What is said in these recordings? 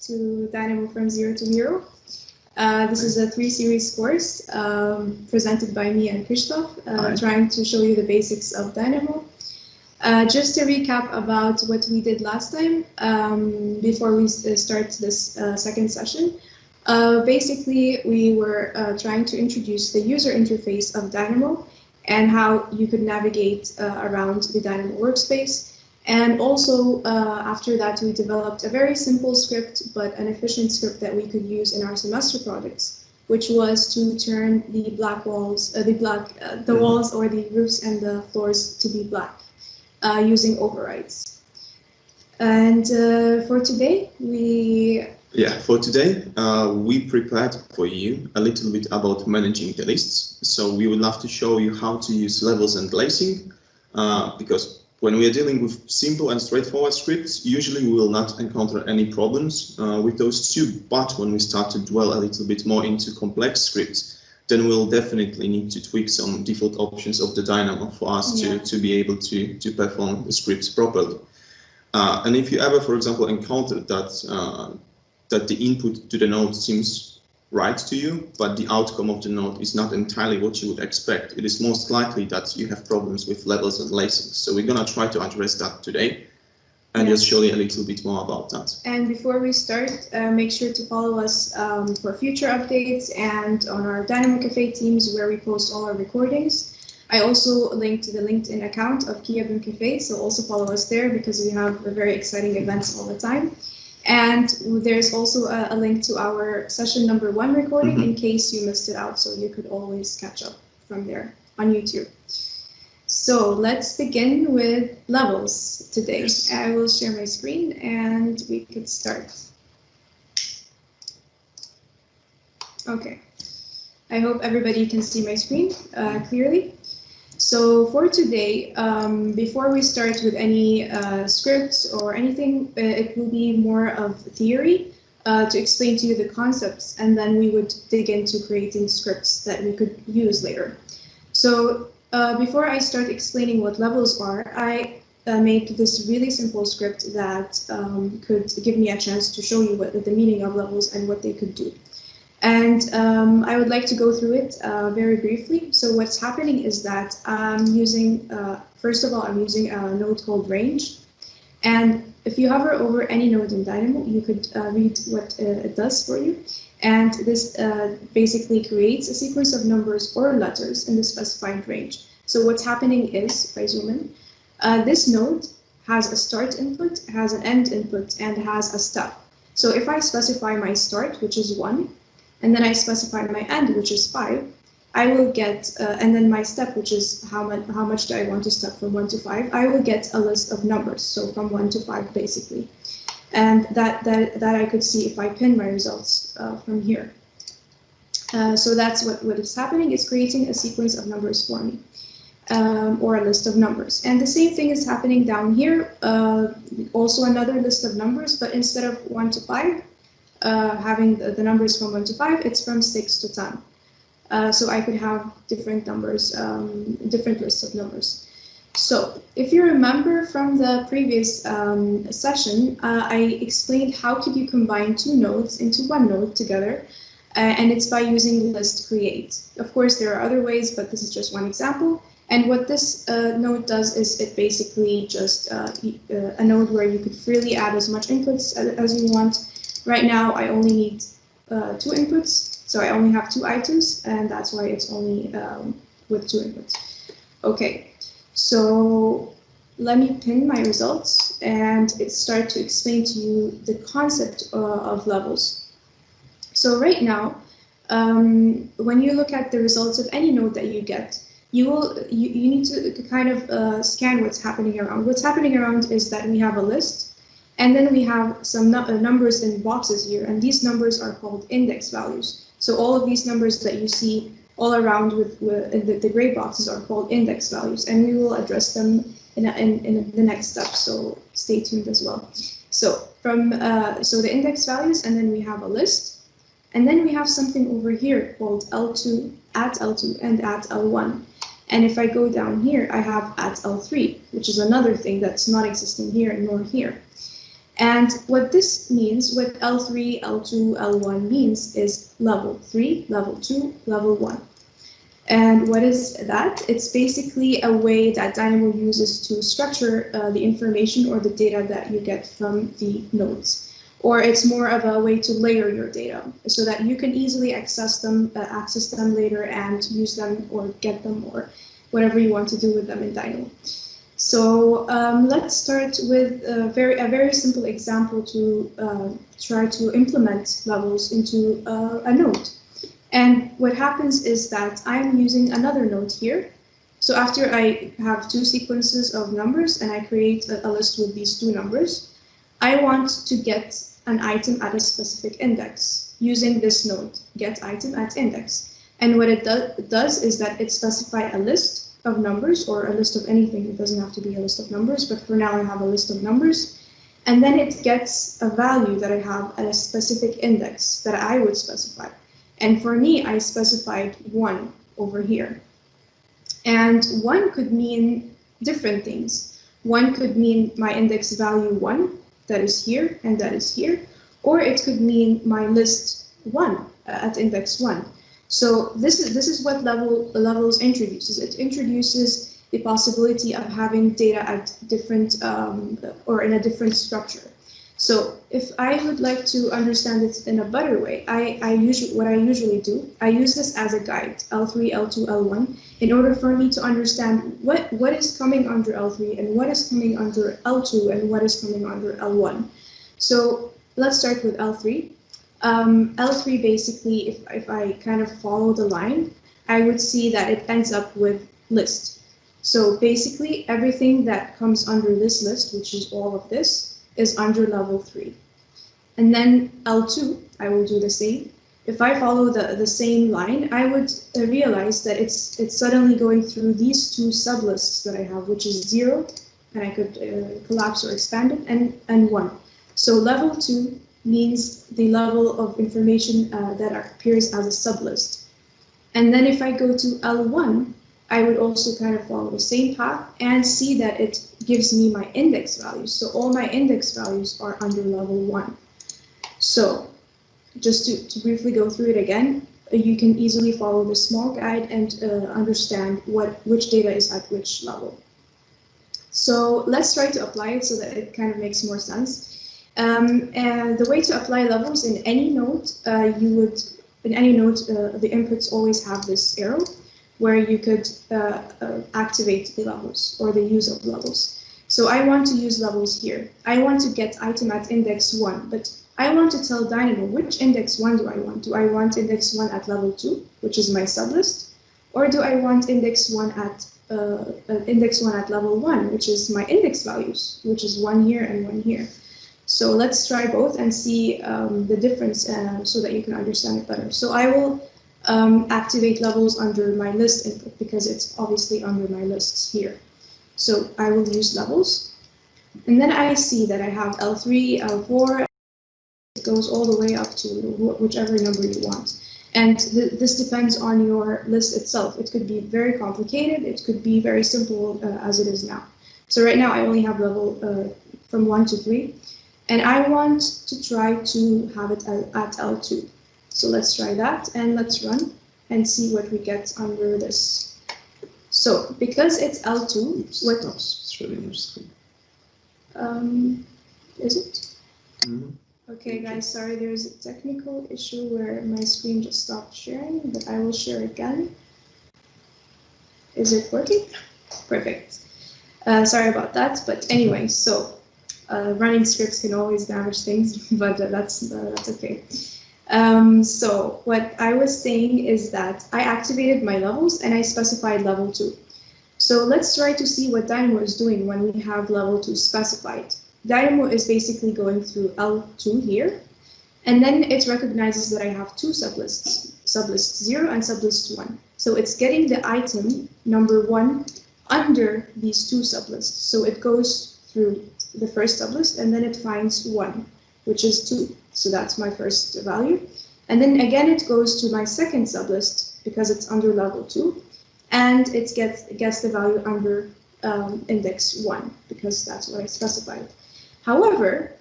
to Dynamo from Zero to Hero. This is a 3-series course presented by me and Christoph, trying to show you the basics of Dynamo. Just to recap about what we did last time, before we start this second session. Basically, we were trying to introduce the user interface of Dynamo and how you could navigate around the Dynamo workspace. And also, after that, we developed a very simple script, but an efficient script that we could use in our semester projects, which was to turn the black walls, the walls or the roofs and the floors to be black using overrides. And for today, we prepared for you a little bit about managing the lists. So we would love to show you how to use levels and glazing, because when we are dealing with simple and straightforward scripts, usually we will not encounter any problems with those two. But when we start to dwell a little bit more into complex scripts, then we'll definitely need to tweak some default options of the Dynamo for us to be able to perform the scripts properly. And if you ever, for example, encountered that that the input to the node seems right to you, but the outcome of the node is not entirely what you would expect, it is most likely that you have problems with levels and lacing. So we're going to try to address that today and just show you a little bit more about that. And before we start, make sure to follow us for future updates and on our Dynamo Cafe teams where we post all our recordings. I also linked the LinkedIn account of BIMCafe, so also follow us there because we have very exciting events all the time. And there's also a link to our session number 1 recording in case you missed it out, so you could always catch up from there on YouTube. So let's begin with levels today. Yes. I will share my screen and we could start. Okay, I hope everybody can see my screen clearly. So for today, before we start with any scripts or anything, it will be more of theory to explain to you the concepts, and then we would dig into creating scripts that we could use later. So before I start explaining what levels are, I made this really simple script that could give me a chance to show you what the meaning of levels and what they could do. And I would like to go through it very briefly. So what's happening is that I'm using, first of all, I'm using a node called range. And if you hover over any node in Dynamo, you could read what it does for you. And this basically creates a sequence of numbers or letters in the specified range. So what's happening is, if I zoom in, this node has a start input, has an end input, and has a step. So if I specify my start, which is 1, and then I specify my end, which is 5, I will get, and then my step, which is how much do I want to step from 1 to 5, I will get a list of numbers, so from 1 to 5 basically. And that I could see if I pin my results from here. So that's what is happening, is creating a sequence of numbers for me, or a list of numbers. And the same thing is happening down here, also another list of numbers, but instead of 1 to 5, having the numbers from 1 to 5, it's from 6 to 10. So I could have different numbers, different lists of numbers. So if you remember from the previous session, I explained how could you combine 2 nodes into 1 node together, and it's by using list create. Of course, there are other ways, but this is just one example. And what this node does is it basically just a node where you could freely add as much inputs as you want. Right now, I only need 2 inputs, so I only have 2 items, and that's why it's only with 2 inputs. Okay, so let me pin my results and start to explain to you the concept of levels. So right now, when you look at the results of any node that you get, you need to kind of scan what's happening around. What's happening around is that we have a list. And then we have some numbers in boxes here, and these numbers are called index values. So all of these numbers that you see all around with the gray boxes are called index values, and we will address them in the next step. So stay tuned as well. So so the index values, and then we have a list, and then we have something over here called L2, at L2, and at L1. And if I go down here, I have at L3, which is another thing that's not existing here nor here. And what this means, what L3, L2, L1 means is level 3, level 2, level 1. And what is that? It's basically a way that Dynamo uses to structure the information or the data that you get from the nodes. Or it's more of a way to layer your data so that you can easily access them later and use them or get them or whatever you want to do with them in Dynamo. So let's start with a very simple example to try to implement levels into a node. And what happens is that I'm using another node here. So after I have two sequences of numbers and I create a list with these two numbers, I want to get an item at a specific index using this node, get item at index. And what it does is that it specifies a list of numbers or a list of anything. It doesn't have to be a list of numbers, but for now I have a list of numbers. And then it gets a value that I have at a specific index that I would specify. And for me, I specified 1 over here. And 1 could mean different things. 1 could mean my index value 1, that is here, and that is here. Or it could mean my list 1 at index 1. So this is what levels introduces. It introduces the possibility of having data at different or in a different structure. So if I would like to understand it in a better way, what I usually do, I use this as a guide, L3, L2, L1, in order for me to understand what is coming under L3 and what is coming under L2 and what is coming under L1. So let's start with L3. L3 basically, if I kind of follow the line, I would see that it ends up with list. So basically everything that comes under this list, which is all of this, is under level 3. And then L2, I will do the same. If I follow the same line, I would realize that it's suddenly going through these two sublists that I have, which is 0, and I could collapse or expand it, and 1. So level 2 means the level of information that appears as a sublist. And then if I go to L1, I would also kind of follow the same path and see that it gives me my index values. So all my index values are under level 1. So just to briefly go through it again, you can easily follow this small guide and understand which data is at which level. So let's try to apply it so that it kind of makes more sense. And the way to apply levels in any node, the inputs always have this arrow where you could activate the levels or the use of levels. So I want to use levels here. I want to get item at index 1, but I want to tell Dynamo which index 1 do I want. Do I want index 1 at level 2, which is my sublist, or do I want index 1 at level 1, which is my index values, which is 1 here and 1 here. So let's try both and see the difference so that you can understand it better. So I will activate levels under my list input because it's obviously under my lists here. So I will use levels. And then I see that I have L3, L4. It goes all the way up to whichever number you want. And this depends on your list itself. It could be very complicated. It could be very simple as it is now. So right now I only have level from 1 to 3. And I want to try to have it at L2. So let's try that and let's run and see what we get under this. So because it's L2, what it's really your screen. Is it? Mm-hmm. Okay, guys, sorry, there's a technical issue where my screen just stopped sharing, but I will share again. Is it working? Perfect. Sorry about that, but anyway, so running scripts can always damage things, but that's okay. So what I was saying is that I activated my levels and I specified level 2. So let's try to see what Dynamo is doing when we have level 2 specified. Dynamo is basically going through L2 here, and then it recognizes that I have two sublists, sublist 0 and sublist 1. So it's getting the item number 1 under these two sublists. So it goes through the first sublist and then it finds 1, which is 2. So that's my first value. And then again, it goes to my second sublist because it's under level 2, and it gets the value under index 1 because that's what I specified. However,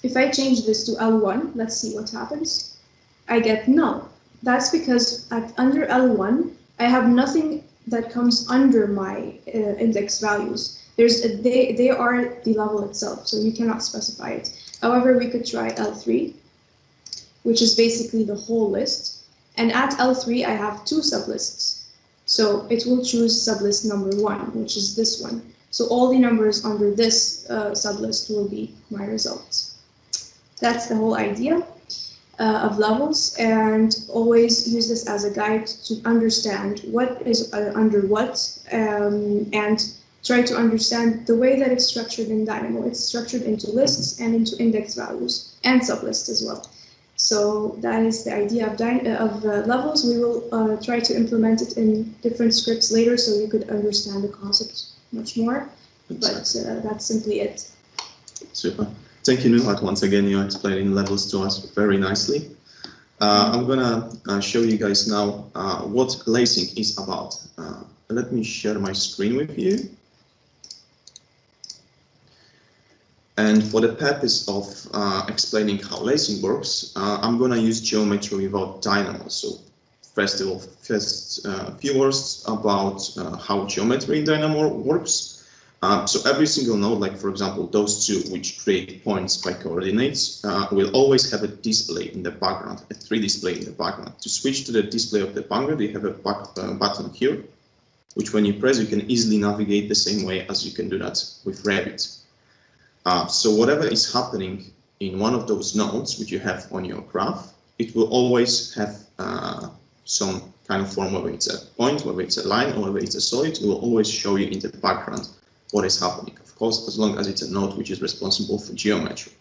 If I change this to L1, let's see what happens. I get null. That's because under L1, I have nothing that comes under my index values. They are the level itself, so you cannot specify it. However, we could try L3, which is basically the whole list. And at L3, I have two sublists. So it will choose sublist number 1, which is this one. So all the numbers under this sublist will be my results. That's the whole idea of levels, and always use this as a guide to understand what is under what, and try to understand the way that it's structured in Dynamo. It's structured into lists and into index values and sublists as well. So that is the idea of levels. We will try to implement it in different scripts later so you could understand the concept much more, but that's simply it. Super. Thank you, Nuhat. Once again, you're explaining levels to us very nicely. I'm gonna show you guys now what lacing is about. Let me share my screen with you. And for the purpose of explaining how lacing works, I'm gonna use geometry without Dynamo. So first few words about how geometry in Dynamo works. So every single node, like for example, those two which create points by coordinates, will always have a display in the background, a 3D display in the background. To switch to the display of the background, you have a button here, which when you press, you can easily navigate the same way as you can do that with Revit. So whatever is happening in one of those nodes which you have on your graph, it will always have some kind of form, whether it's a point, whether it's a line, or whether it's a solid. It will always show you in the background what is happening. Of course, as long as it's a node which is responsible for geometry.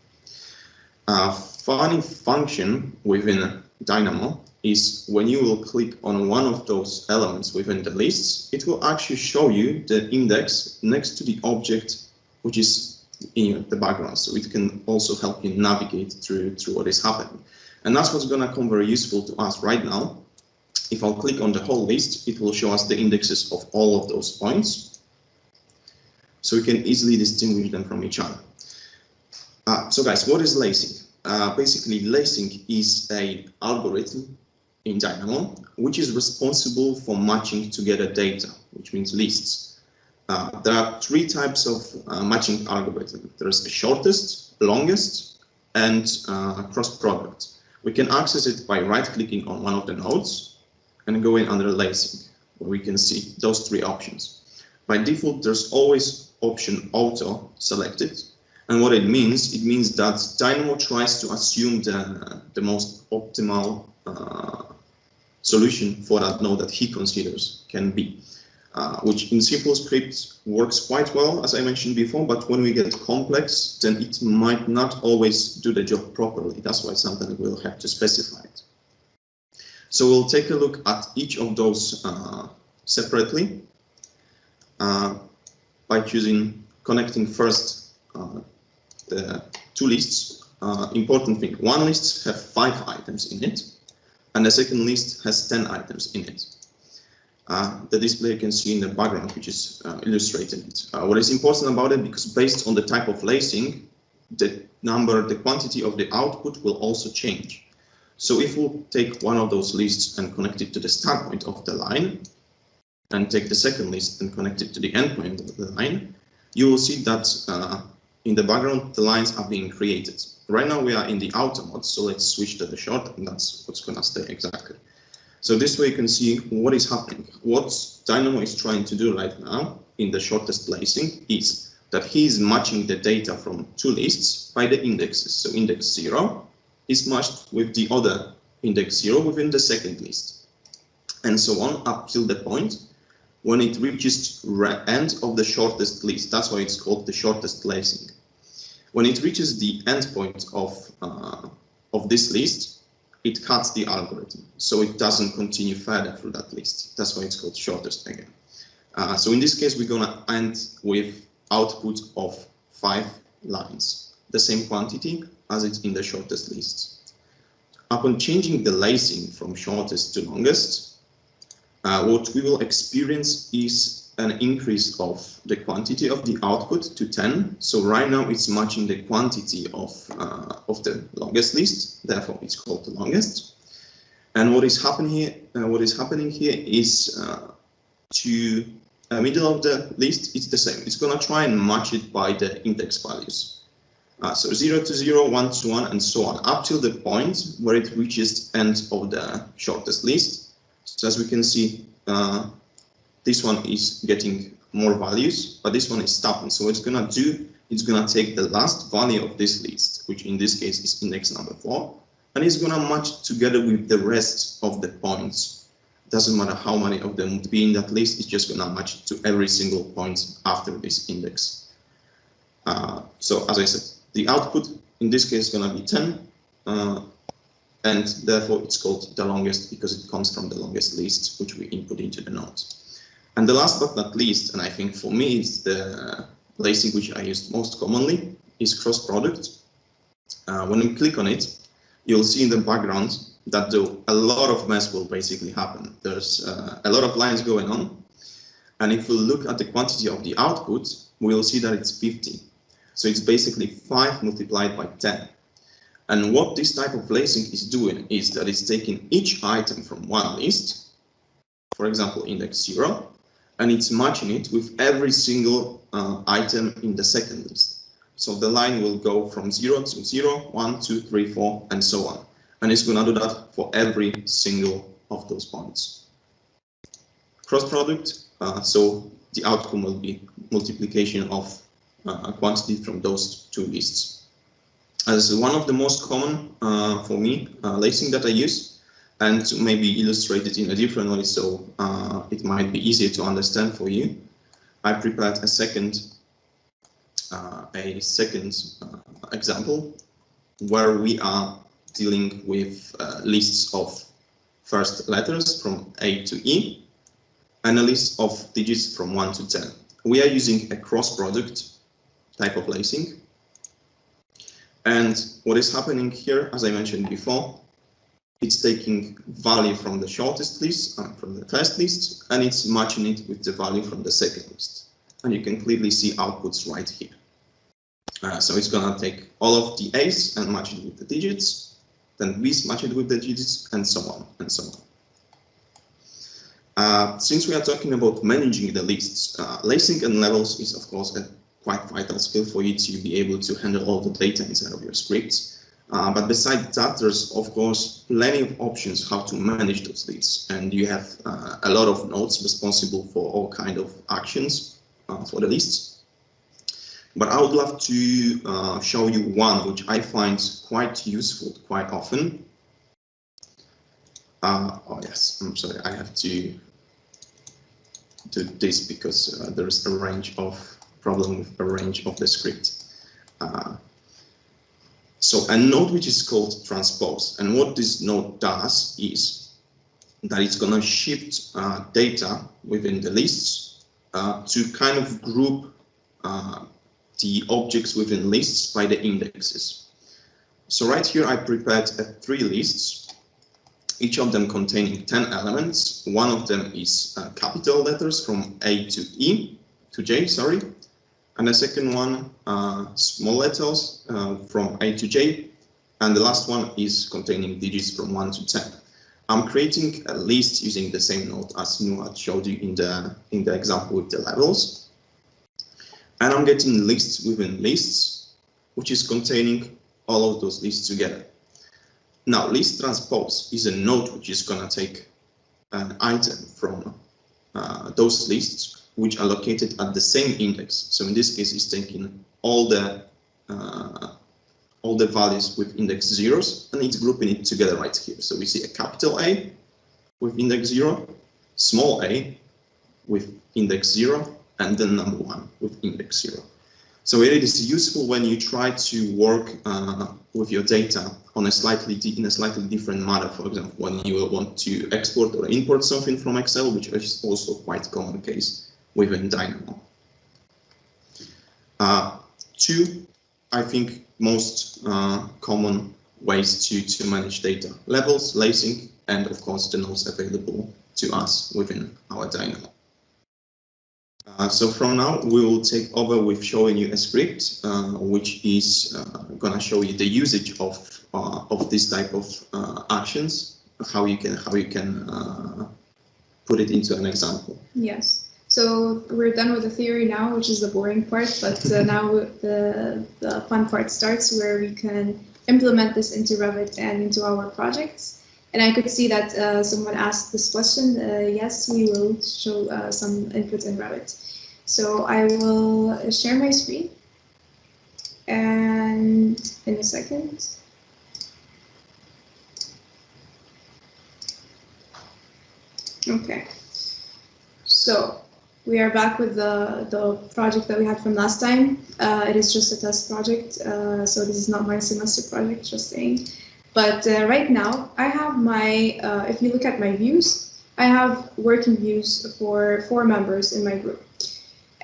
Funny function within Dynamo is when you will click on one of those elements within the lists, it will actually show you the index next to the object which is in the background. So it can also help you navigate through what is happening. And that's what's going to come very useful to us right now. If I'll click on the whole list, it will show us the indexes of all of those points. So we can easily distinguish them from each other. So guys, what is lacing? Basically, lacing is an algorithm in Dynamo, which is responsible for matching together data, which means lists. There are three types of matching algorithm. There's the shortest, longest, and cross product. We can access it by right-clicking on one of the nodes and going under lacing, where we can see those three options. By default, there's always option auto selected. And what it means that Dynamo tries to assume the most optimal solution for that node that he considers can be, which in simple script works quite well, as I mentioned before, but when we get complex, then it might not always do the job properly. That's why sometimes we'll have to specify it. So we'll take a look at each of those separately. By connecting first the two lists. Important thing, one list has 5 items in it, and the second list has 10 items in it. The display you can see in the background, which is illustrating it. What is important about it, because based on the type of lacing, the quantity of the output will also change. So if we'll take one of those lists and connect it to the start point of the line, and take the second list and connect it to the endpoint of the line, you will see that in the background, the lines are being created. Right now we are in the outer mode, so let's switch to the short, and that's what's going to stay exactly. So this way you can see what is happening. What Dynamo is trying to do right now in the shortest lacing is that he is matching the data from two lists by the indexes. So index 0 is matched with the other index 0 within the second list, and so on up till the point when it reaches the end of the shortest list. That's why it's called the shortest lacing. When it reaches the end point of this list, it cuts the algorithm, so it doesn't continue further through that list. That's why it's called shortest again. So in this case, we're going to end with output of 5 lines, the same quantity as it's in the shortest list. Upon changing the lacing from shortest to longest, what we will experience is an increase of the quantity of the output to 10. So right now it's matching the quantity of the longest list. Therefore, it's called the longest. And what is happening here is to the middle of the list. It's the same. It's gonna try and match it by the index values. So 0 to 0, 1 to 1, and so on, up till the point where it reaches end of the shortest list. So as we can see, this one is getting more values, but this one is stopping. So what it's gonna do, it's gonna take the last value of this list, which in this case is index number 4, and it's gonna match together with the rest of the points. Doesn't matter how many of them would be in that list, it's just gonna match to every single point after this index. So as I said, the output in this case is gonna be 10, and therefore it's called the longest because it comes from the longest list, which we input into the node. And the last but not least, and I think for me it's the lacing which I used most commonly, is cross product. When we click on it, you'll see in the background that a lot of mess will basically happen. There's a lot of lines going on, and if we look at the quantity of the output, we'll see that it's 50. So it's basically 5 multiplied by 10. And what this type of lacing is doing is that it's taking each item from one list, for example, index 0, and it's matching it with every single item in the second list. So the line will go from 0 to 0, 1, 2, 3, 4, and so on. And it's going to do that for every single of those points. Cross product, so the outcome will be multiplication of quantity from those two lists. As one of the most common for me lacing that I use, and to maybe illustrate it in a different way so it might be easier to understand for you, I prepared a second example where we are dealing with lists of first letters from A to E and a list of digits from 1 to 10. We are using a cross product type of lacing. And what is happening here, as I mentioned before, it's taking value from the shortest list, from the first list, and it's matching it with the value from the second list. And you can clearly see outputs right here. So it's going to take all of the A's and match it with the digits, then B's match it with the digits, and so on and so on. Since we are talking about managing the lists, lacing and levels is of course a quite vital skill for you to be able to handle all the data inside of your scripts. But besides that, there's of course plenty of options how to manage those lists, and you have a lot of nodes responsible for all kind of actions for the lists. But I would love to show you one which I find quite useful quite often. Oh yes, I'm sorry, I have to do this because there is a range of problem with a range of the script. So a node which is called Transpose, and what this node does is that it's going to shift data within the lists to kind of group the objects within lists by the indexes. So right here I prepared 3 lists, each of them containing 10 elements. One of them is capital letters from A to E to J, sorry. And the second one, small letters from A to J, and the last one is containing digits from 1 to 10. I'm creating a list using the same node as Nuad showed you in the example with the levels, and I'm getting lists within lists, which is containing all of those lists together. Now, list transpose is a node which is going to take an item from those lists which are located at the same index. So in this case, it's taking all the values with index zeros, and it's grouping it together right here. So we see a capital A with index 0, small a with index 0, and then number 1 with index 0. So it is useful when you try to work with your data on in a slightly different manner. For example, when you will want to export or import something from Excel, which is also quite a common case within Dynamo. 2, I think, most common ways to manage data: levels, lacing, and of course the nodes available to us within our Dynamo. So from now, we will take over with showing you a script, which is gonna show you the usage of this type of actions, how you can put it into an example. Yes. So we're done with the theory now, which is the boring part, but now the fun part starts where we can implement this into Revit and into our projects. And I could see that someone asked this question. Yes, we will show some input in Revit. So I will share my screen, and in a second. Okay. So we are back with the project that we had from last time. It is just a test project, so this is not my semester project, just saying. But right now, I have my, if you look at my views, I have working views for 4 members in my group.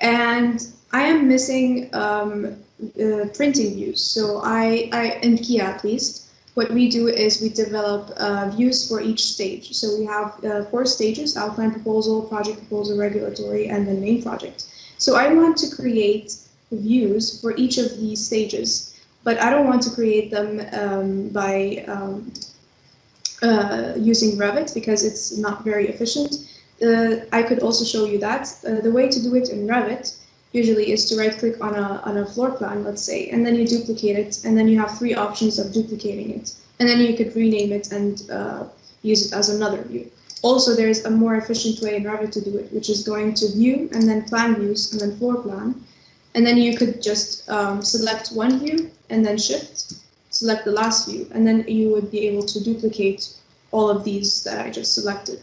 And I am missing printing views. So in Kia at least, what we do is we develop views for each stage. So we have 4 stages: outline, proposal, project proposal, regulatory, and then main project. So I want to create views for each of these stages, but I don't want to create them by using Revit because it's not very efficient. I could also show you that. The way to do it in Revit usually is to right-click on a floor plan, let's say, and then you duplicate it, and then you have 3 options of duplicating it. And then you could rename it and use it as another view. Also, there's a more efficient way in Revit to do it, which is going to View, and then Plan Views, and then Floor Plan. And then you could just select one view, and then Shift, select the last view, and then you would be able to duplicate all of these that I just selected.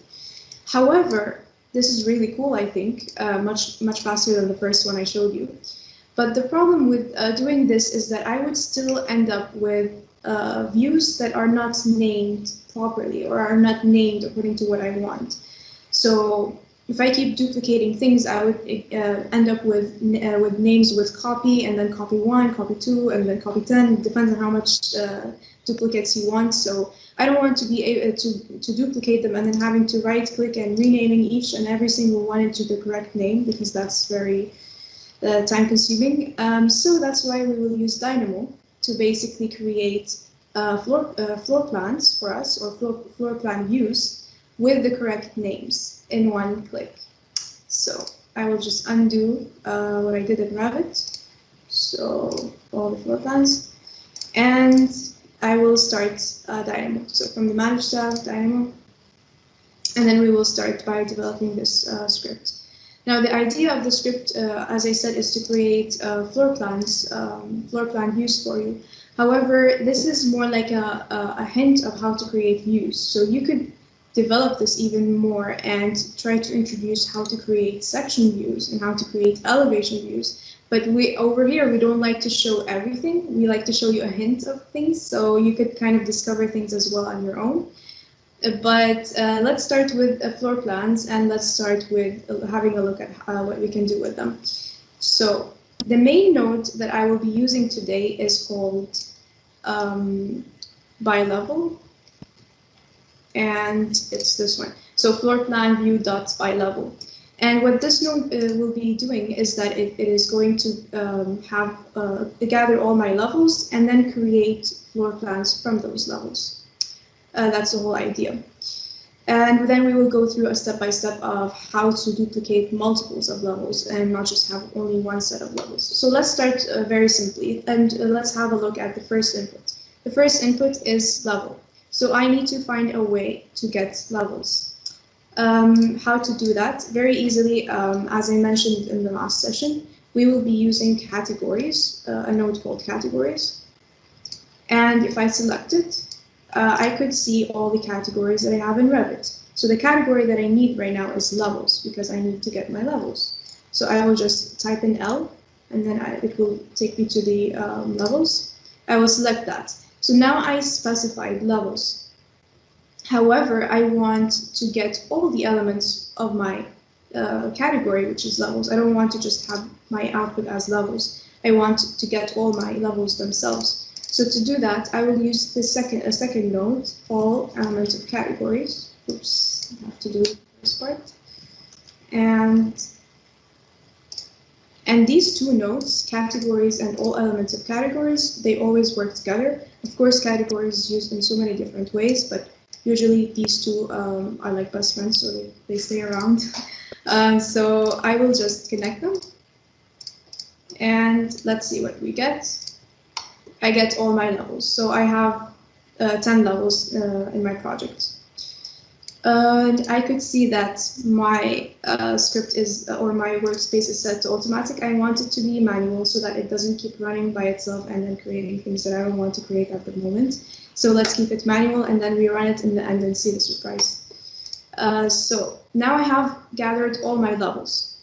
However, this is really cool, I think, much faster than the first one I showed you. But the problem with doing this is that I would still end up with views that are not named properly or are not named according to what I want. So if I keep duplicating things, I would end up with names with copy, and then copy 1, copy 2, and then copy 10. It depends on how much duplicates you want. So I don't want to be able to duplicate them and then having to right click and renaming each and every single one into the correct name, because that's very time consuming. So that's why we will use Dynamo to basically create floor plans for us, or floor plan views with the correct names in one click. So I will just undo what I did in Revit. So all the floor plans, and I will start Dynamo. So from the Manage tab, Dynamo, and then we will start by developing this script. Now the idea of the script, as I said, is to create floor plan views for you. However, this is more like a hint of how to create views. So you could develop this even more and try to introduce how to create section views and how to create elevation views. But over here, we don't like to show everything. We like to show you a hint of things, so you could kind of discover things as well on your own. But let's start with floor plans, and let's start with having a look at what we can do with them. So the main node that I will be using today is called by level, and it's this one. So floor plan view dot by level. And what this node will be doing is that it is going to gather all my levels and then create floor plans from those levels. That's the whole idea. And then we will go through a step-by-step of how to duplicate multiples of levels and not just have only one set of levels. So let's start very simply, and let's have a look at the first input. The first input is level. So I need to find a way to get levels. How to do that? Very easily, as I mentioned in the last session, we will be using categories, a node called categories. And if I select it, I could see all the categories that I have in Revit. So the category that I need right now is levels, because I need to get my levels. So I will just type in L, and then it will take me to the levels. I will select that. So now I specified levels. However, I want to get all the elements of my category, which is levels. I don't want to just have my output as levels. I want to get all my levels themselves. So to do that, I will use a second node, all elements of categories. Oops, I have to do this part. And And these two nodes, categories and all elements of categories, they always work together. Of course, categories is used in so many different ways, but usually these two are like best friends, so they stay around. So I will just connect them. And let's see what we get. I get all my levels. So I have 10 levels in my project. And I could see that my script is, or my workspace is set to automatic. I want it to be manual so that it doesn't keep running by itself and then creating things that I don't want to create at the moment. So let's keep it manual and then we run it in the end and see the surprise. So now I have gathered all my levels.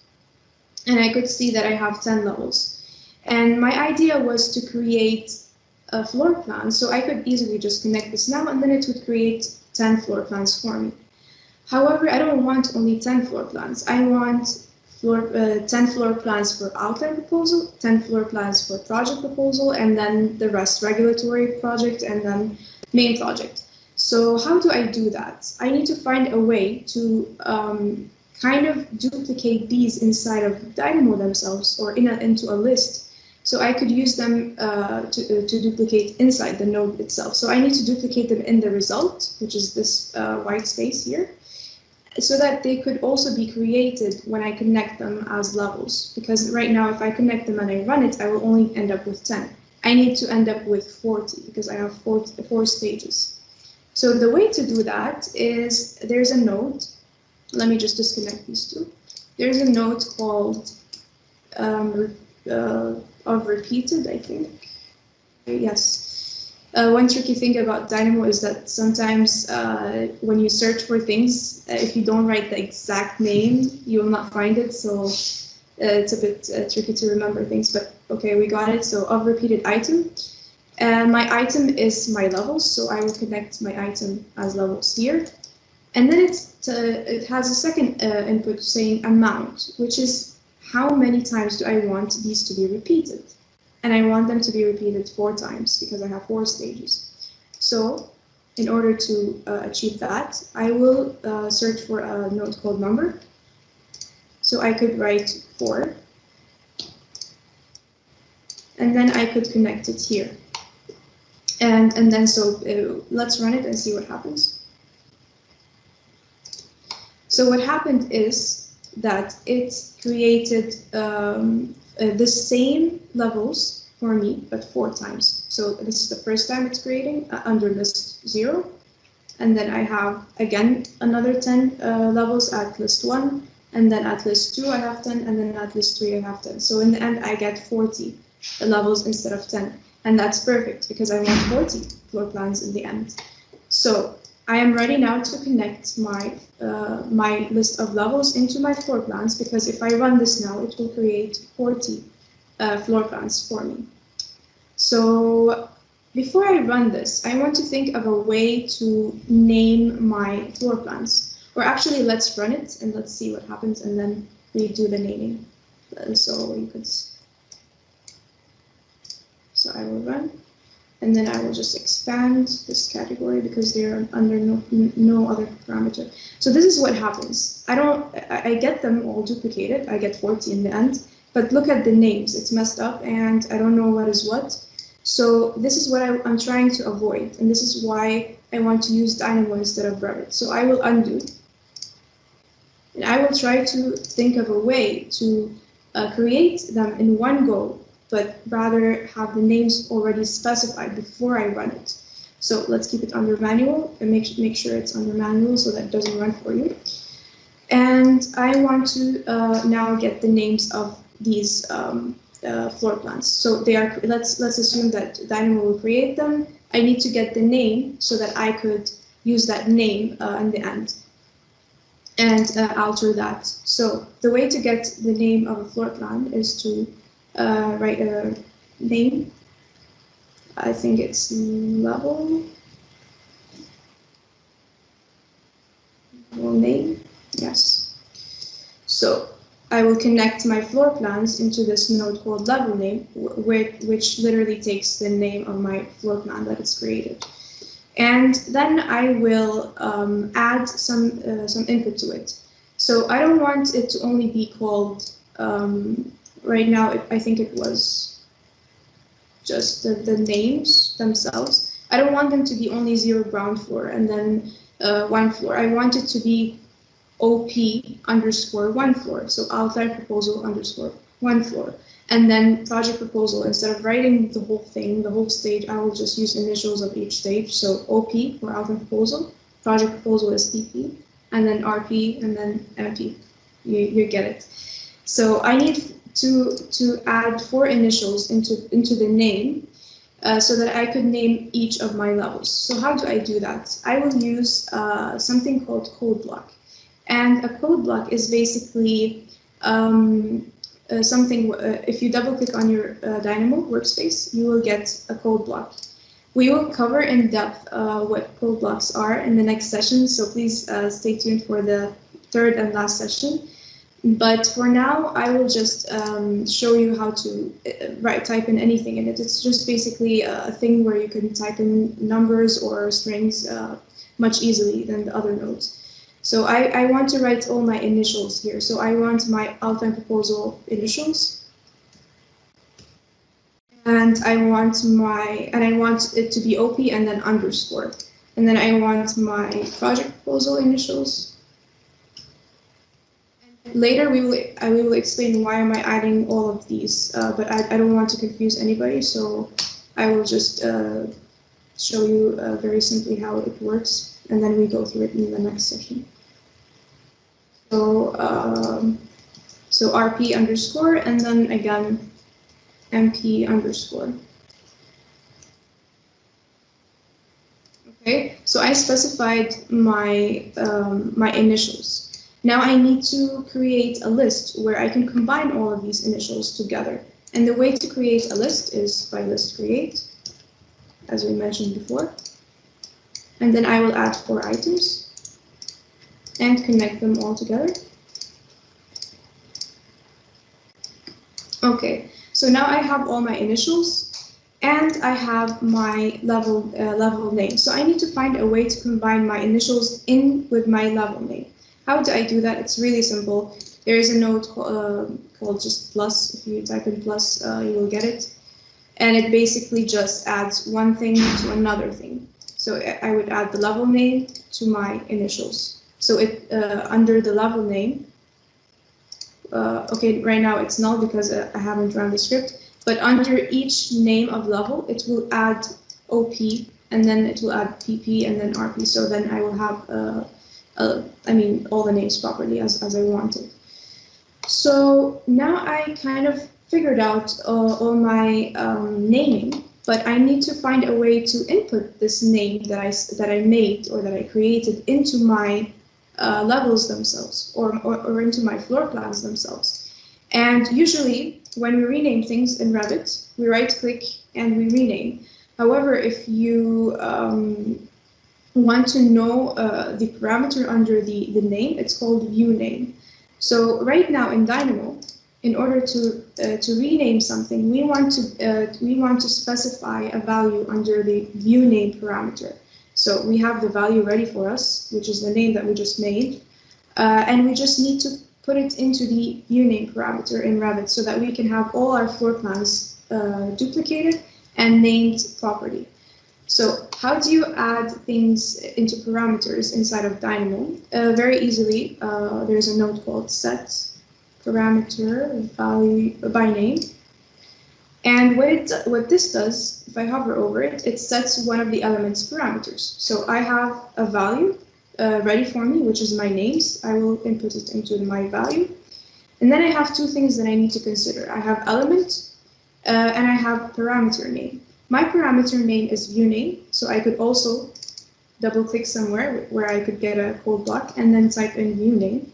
And I could see that I have 10 levels. And my idea was to create a floor plan. So I could easily just connect this now and then it would create 10 floor plans for me. However, I don't want only 10 floor plans. I want 10 floor plans for outline proposal, 10 floor plans for project proposal, and then the rest regulatory project and then main project. So how do I do that? I need to find a way to kind of duplicate these inside of Dynamo themselves or into a list. So I could use them to duplicate inside the node itself. So I need to duplicate them in the result, which is this white space here, so that they could also be created when I connect them as levels. Because right now, if I connect them and I run it, I will only end up with 10. I need to end up with 40 because I have four stages. So the way to do that is there's a node. Let me just disconnect these two. There's a node called of repeated, I think. Yes. One tricky thing about Dynamo is that sometimes when you search for things, if you don't write the exact name, you will not find it. So it's a bit tricky to remember things, but okay, we got it. So of repeated item. My item is my levels, so I will connect my item as levels here. And then it has a second input saying amount, which is how many times do I want these to be repeated. And I want them to be repeated 4 times because I have 4 stages. So in order to achieve that, I will search for a node called number. So I could write 4. And then I could connect it here. And then so let's run it and see what happens. So what happened is that it created the same levels for me, but 4 times. So this is the first time it's creating under list 0. And then I have, again, another 10 levels at list 1. And then at list 2, I have 10. And then at list 3, I have 10. So in the end, I get 40 levels instead of 10. And that's perfect because I want 40 floor plans in the end. So I am ready now to connect my my list of levels into my floor plans, because if I run this now, it will create 40 floor plans for me. So before I run this, I want to think of a way to name my floor plans. Or actually, let's run it and let's see what happens, and then we do the naming. So you could. So I will run. And then I will just expand this category because they're under no other parameter. So this is what happens. I get them all duplicated. I get 40 in the end, but look at the names. It's messed up and I don't know what is what. So this is what I'm trying to avoid. And this is why I want to use Dynamo instead of Revit. So I will undo. And I will try to think of a way to create them in one go, but rather have the names already specified before I run it. So let's keep it under manual and make sure it's under manual so that it doesn't run for you. And I want to now get the names of these floor plans. So they are. Let's assume that Dynamo will create them. I need to get the name so that I could use that name in the end and alter that. So the way to get the name of a floor plan is to write a name. I think it's level name. Yes. So I will connect my floor plans into this node called level name, which literally takes the name of my floor plan that it's created. And then I will add some input to it. So I don't want it to only be called right now I think it was just the names themselves. I don't want them to be only 0 ground floor and then 1 floor. I want it to be OP_1 floor, so outline proposal underscore 1 floor. And then project proposal, instead of writing the whole thing, the whole stage, I will just use initials of each stage. So OP for outline proposal, project proposal is PP, and then RP, and then MP. You get it. So I need to add 4 initials into the name so that I could name each of my levels. So how do I do that? I will use something called code block. And a code block is basically something, if you double click on your Dynamo workspace, you will get a code block. We will cover in depth what code blocks are in the next session, so please stay tuned for the 3rd and last session. But for now, I will just show you how to type in anything in it. It's just basically a thing where you can type in numbers or strings much easily than the other nodes. So I want to write all my initials here. So I want my outline proposal initials, and I want it to be OP and then underscore, and then I want my project proposal initials. Later I will explain why am I adding all of these, but I don't want to confuse anybody, so I will just show you very simply how it works, and then we go through it in the next session. So RP underscore, and then again MP underscore. Okay, so I specified my my initials. Now I need to create a list where I can combine all of these initials together. And the way to create a list is by list create, as we mentioned before. And then I will add 4 items and connect them all together. Okay, so now I have all my initials and I have my level name. So I need to find a way to combine my initials in with my level name. How do I do that? It's really simple. There is a node called just plus. If you type in plus, you will get it. And it basically just adds one thing to another thing. So I would add the level name to my initials. So it under the level name, okay, right now it's null because I haven't run the script, but under each name of level, it will add OP, and then it will add PP and then RP. So then I will have, all the names properly as I wanted. So now I kind of figured out all my naming, but I need to find a way to input this name that I made or that I created into my levels themselves or into my floor plans themselves. And usually when we rename things in Revit, we right click and we rename. However, if you want to know the parameter under the name, it's called view name. So right now in Dynamo, in order to rename something, we want to specify a value under the view name parameter. So we have the value ready for us, which is the name that we just made, and we just need to put it into the view name parameter in Revit so that we can have all our floor plans duplicated and named properly. So how do you add things into parameters inside of Dynamo? Very easily, there's a node called set parameter value by name. And what this does, if I hover over it, it sets one of the elements parameters. So I have a value ready for me, which is my names. I will input it into my value. And then I have 2 things that I need to consider. I have element and I have parameter name. My parameter name is view name, so I could also double click somewhere where I could get a code block and then type in view name.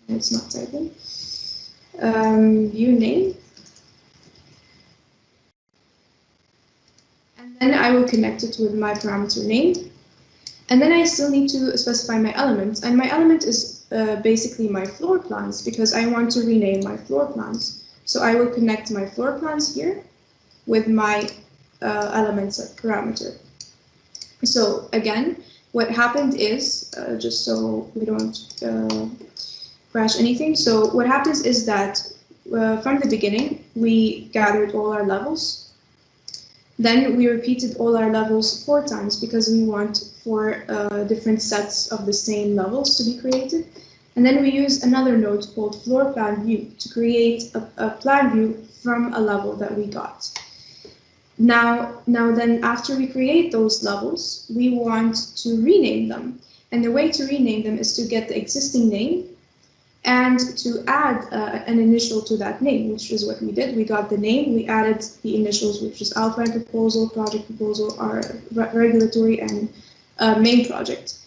It's not typing. View name. And then I will connect it with my parameter name. And then I still need to specify my element. And my element is basically my floor plans because I want to rename my floor plans. So I will connect my floor plans here with my elements parameter. So again, what happened is, just so we don't crash anything. So what happens is that from the beginning, we gathered all our levels. Then we repeated all our levels 4 times because we want 4 different sets of the same levels to be created. And then we use another node called floor plan view to create a plan view from a level that we got. Now then, after we create those levels, we want to rename them. And the way to rename them is to get the existing name and to add an initial to that name, which is what we did. We got the name, we added the initials, which is outline proposal, project proposal, our regulatory, and main project.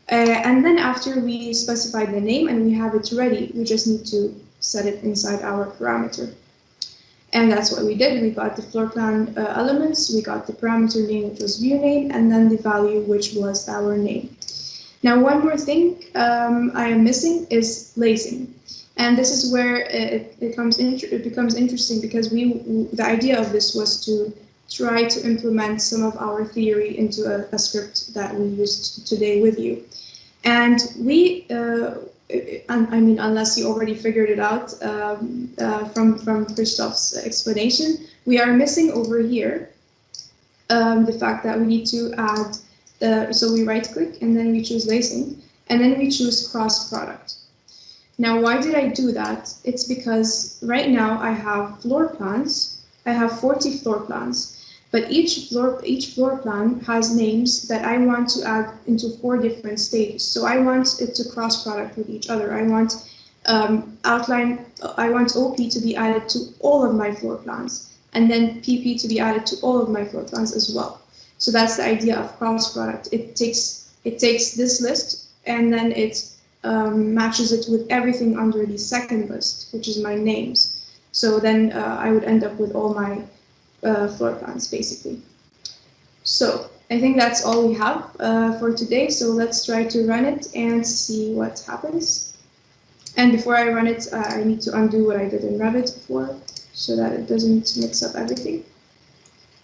And then after we specified the name and we have it ready, we just need to set it inside our parameter. And that's what we did. We got the floor plan elements, we got the parameter name, which was view name, and then the value, which was our name. Now, one more thing I am missing is lacing. And this is where it becomes interesting because the idea of this was to try to implement some of our theory into a script that we used today with you. And we, I mean, unless you already figured it out from Christoph's explanation, we are missing over here the fact that we need to add, so we right click and then we choose lacing and then we choose cross product. Now, why did I do that? It's because right now I have floor plans. I have 40 floor plans. But each floor plan has names that I want to add into 4 different stages. So I want it to cross product with each other. I want I want OP to be added to all of my floor plans, and then PP to be added to all of my floor plans as well. So that's the idea of cross product. It takes this list and then it matches it with everything under the second list, which is my names. So then I would end up with all my floor plans, basically. So I think that's all we have for today. So let's try to run it and see what happens. And before I run it, I need to undo what I did in Revit before so that it doesn't mix up everything.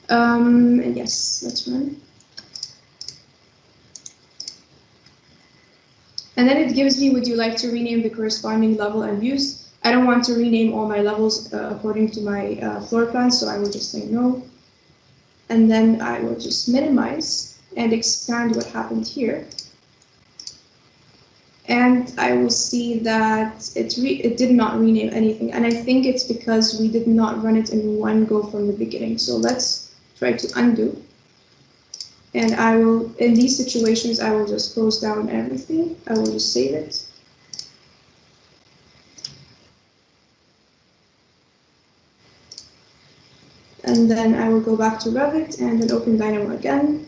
And yes, let's run. And then it gives me, would you like to rename the corresponding level and views? I don't want to rename all my levels according to my floor plan, so I will just say no. And then I will just minimize and expand what happened here. And I will see that it did not rename anything. And I think it's because we did not run it in one go from the beginning. So let's try to undo. And I will, in these situations, I will just close down everything. I will just save it. And then I will go back to Revit and then open Dynamo again.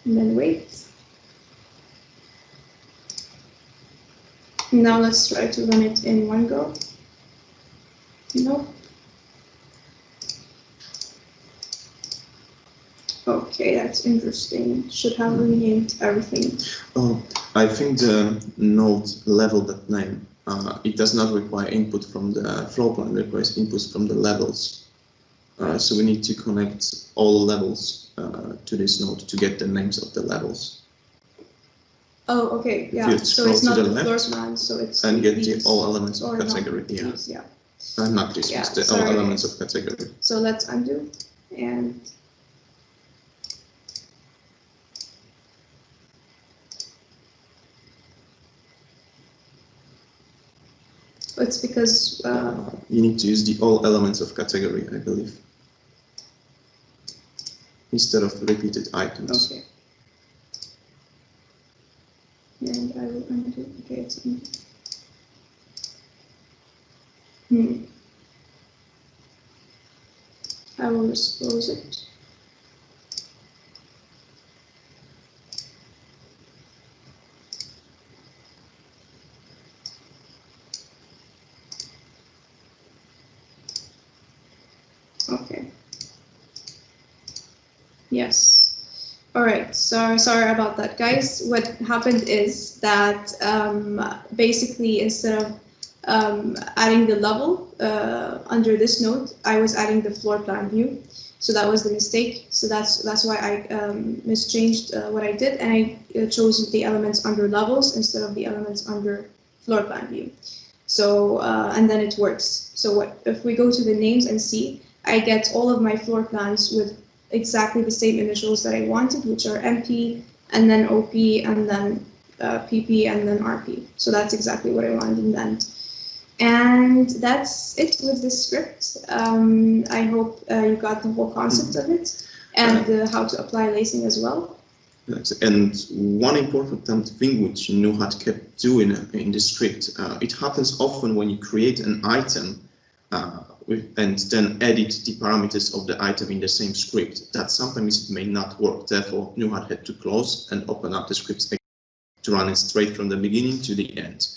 And then wait. Now let's try to run it in one go. Nope. Okay, that's interesting. Should have renamed everything. Oh, I think the node_level.name it does not require input from the floor plan, it requires inputs from the levels. So we need to connect all levels to this node to get the names of the levels. Oh, okay, yeah. So it's not the floor plan, so it's and get the all elements of category. Yeah. Not this, yeah, the all elements of category. So let's undo and. It's because you need to use the all elements of category, I believe, instead of repeated items. Okay. And I will undo. Okay, it's undo. I will just close it. Okay. Yes. All right. So sorry about that, guys. What happened is that basically instead of adding the level under this node, I was adding the floor plan view. So that was the mistake. So that's why I mischanged what I did, and I chose the elements under levels instead of the elements under floor plan view. So and then it works. So what if we go to the names and see, I get all of my floor plans with exactly the same initials that I wanted, which are MP and then OP and then PP and then RP. So that's exactly what I wanted in the end. And that's it with this script. I hope you got the whole concept of it and how to apply lacing as well. Yes. And one important thing which Nuhat kept doing in the script, it happens often when you create an item and then edit the parameters of the item in the same script, that sometimes it may not work. Therefore, Nuhat had to close and open up the scripts to run it straight from the beginning to the end.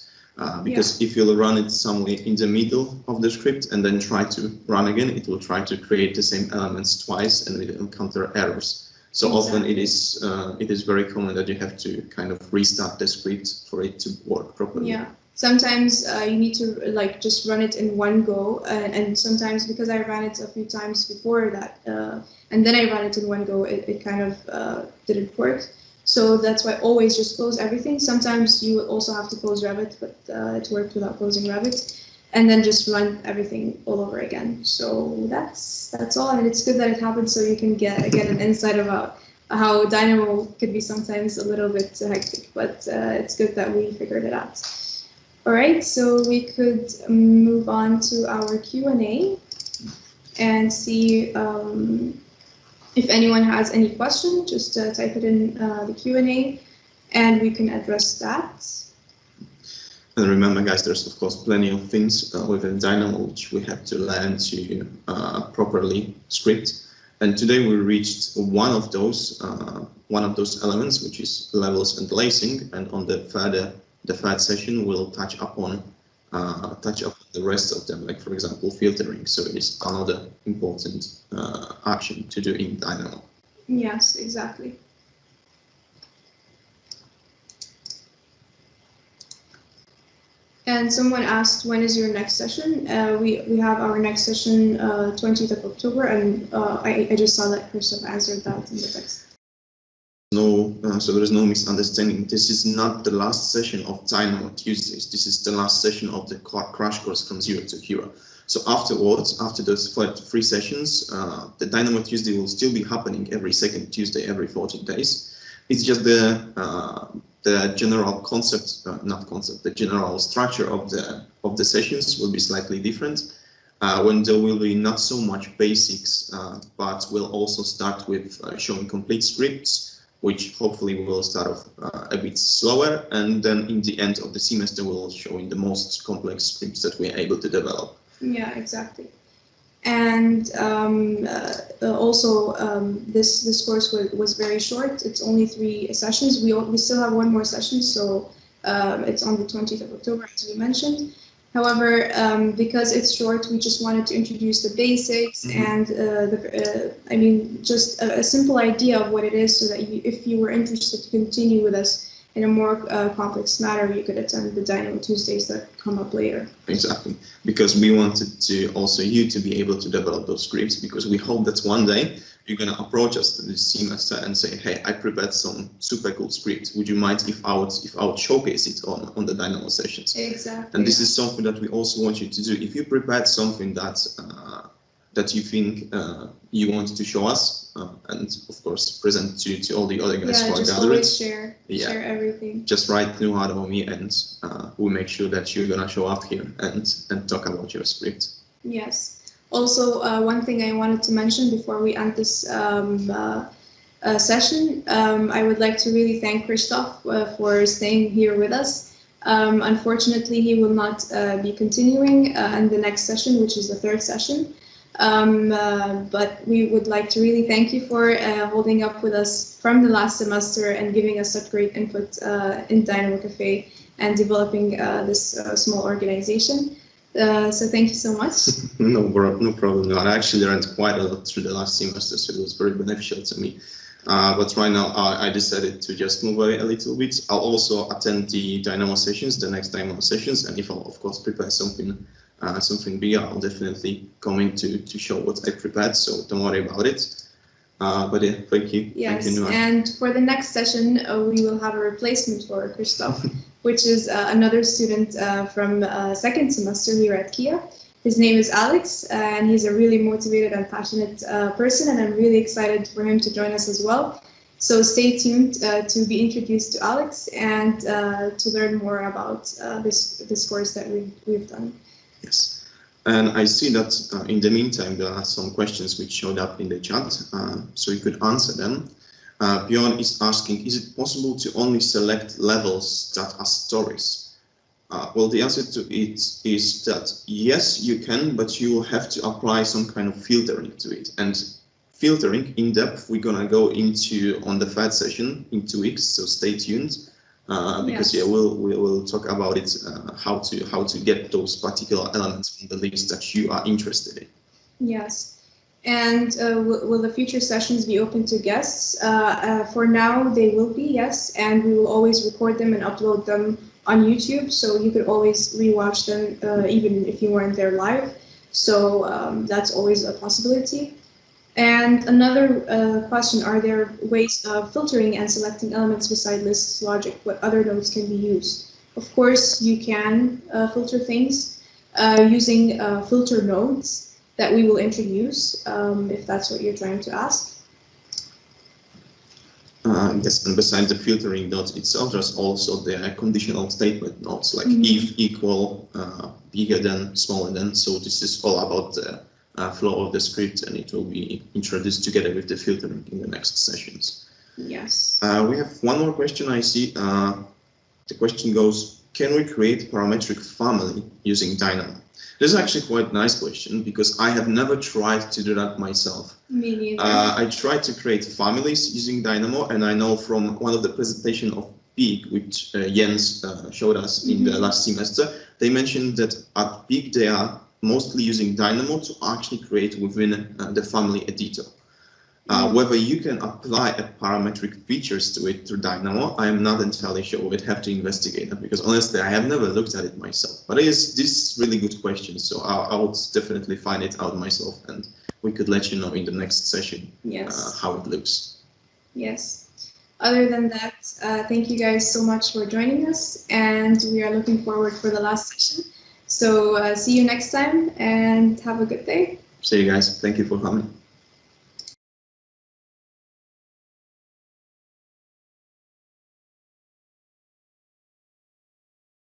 Because if you'll run it somewhere in the middle of the script and then try to run again, it will try to create the same elements twice and will encounter errors. So often it is very common that you have to kind of restart the script for it to work properly. Yeah, sometimes you need to like just run it in one go, and sometimes because I ran it a few times before that, and then I ran it in one go, it kind of didn't work. So that's why always just close everything. Sometimes you will also have to close Revit, but it worked without closing Revit, and then just run everything all over again. So that's all, and it's good that it happened so you can get an insight about how Dynamo could be sometimes a little bit hectic, but it's good that we figured it out. All right, so we could move on to our Q&A and see if anyone has any question, just type it in the Q&A and we can address that. And remember, guys, there's of course plenty of things within Dynamo which we have to learn to properly script. And today we reached one of those elements, which is levels and lacing. And on the third session, we'll touch upon the rest of them, like for example filtering. So it is another important action to do in Dynamo. Yes, exactly. And someone asked, when is your next session? We have our next session 20th of October, and I just saw that Christoph answered that in the text. No, so there is no misunderstanding. This is not the last session of Dynamo Tuesdays. This is the last session of the crash course from Zero to Hero. So afterwards, after those 3 sessions, the Dynamo Tuesday will still be happening every second Tuesday, every 14 days. It's just the general concept, the general structure of the sessions will be slightly different. When there will be not so much basics, but we'll also start with showing complete scripts, which hopefully will start off a bit slower, and then in the end of the semester we'll show in the most complex scripts that we're able to develop. Yeah, exactly. And also this course was very short. It's only 3 sessions. We still have one more session, so it's on the 20th of October, as we mentioned. However, because it's short, we just wanted to introduce the basics and I mean, just a simple idea of what it is, so that if you were interested to continue with us in a more complex matter, you could attend the Dynamo Tuesdays that come up later. Exactly, because we wanted to also you to be able to develop those scripts, because we hope that one day you're going to approach us this semester and say, hey, I prepared some super cool script. Would you mind if I would showcase it on the Dynamo sessions? Exactly. And this is something that we also want you to do. If you prepared something that you think you want to show us, and of course present to all the other guys who are gathered. Always share everything. Just write Nuhat about me, and we'll make sure that you're gonna show up here and talk about your script. Yes. Also, one thing I wanted to mention before we end this session, I would like to really thank Christoph for staying here with us. Unfortunately, he will not be continuing in the next session, which is the 3rd session. But we would like to really thank you for holding up with us from the last semester and giving us such great input in Dynamo Cafe and developing this small organization. So thank you so much. No problem. No, I actually learned quite a lot through the last semester, so it was very beneficial to me. But right now, I decided to just move away a little bit. I'll also attend the Dynamo sessions, the next Dynamo sessions, and if I'll, of course, prepare something bigger, I'll definitely come in to show what I prepared, so don't worry about it. But yeah, thank you. Yes, thank you, and for the next session, we will have a replacement for Christoph, which is another student from second semester here at Kia. His name is Alex, and he's a really motivated and passionate person, and I'm really excited for him to join us as well. So stay tuned to be introduced to Alex and to learn more about this course that we've done. Yes. And I see that in the meantime, there are some questions which showed up in the chat, so you could answer them. Bjorn is asking, is it possible to only select levels that are stories? Well, the answer to it is that yes, you can, but you will have to apply some kind of filtering to it. And filtering in depth, we're gonna go into on the third session in 2 weeks, so stay tuned. Because yeah, we'll talk about it, how to get those particular elements from the list that you are interested in. Yes, and will the future sessions be open to guests? For now, they will be, yes, and we will always record them and upload them on YouTube, so you could always rewatch them even if you weren't there live. So that's always a possibility. And another question, are there ways of filtering and selecting elements beside lists logic? What other nodes can be used? Of course, you can filter things using filter nodes that we will introduce, if that's what you're trying to ask. Yes, and besides the filtering nodes itself, there's also the conditional statement nodes, like if, equal, bigger than, smaller than. So this is all about the flow of the script, and it will be introduced together with the filtering in the next sessions. Yes. We have one more question I see. The question goes, can we create parametric family using Dynamo? This is actually quite a nice question because I have never tried to do that myself. Me neither. I tried to create families using Dynamo, and I know from one of the presentation of Peak, which Jens showed us in the last semester, they mentioned that at Peak they are mostly using Dynamo to actually create within the family editor. Whether you can apply a parametric features to it through Dynamo, I am not entirely sure. We'd have to investigate that because honestly, I have never looked at it myself. But this is really good question, so I would definitely find it out myself, and we could let you know in the next session how it looks. Yes. Other than that, thank you guys so much for joining us, and we are looking forward for the last session. So see you next time and have a good day. See you guys. Thank you for coming.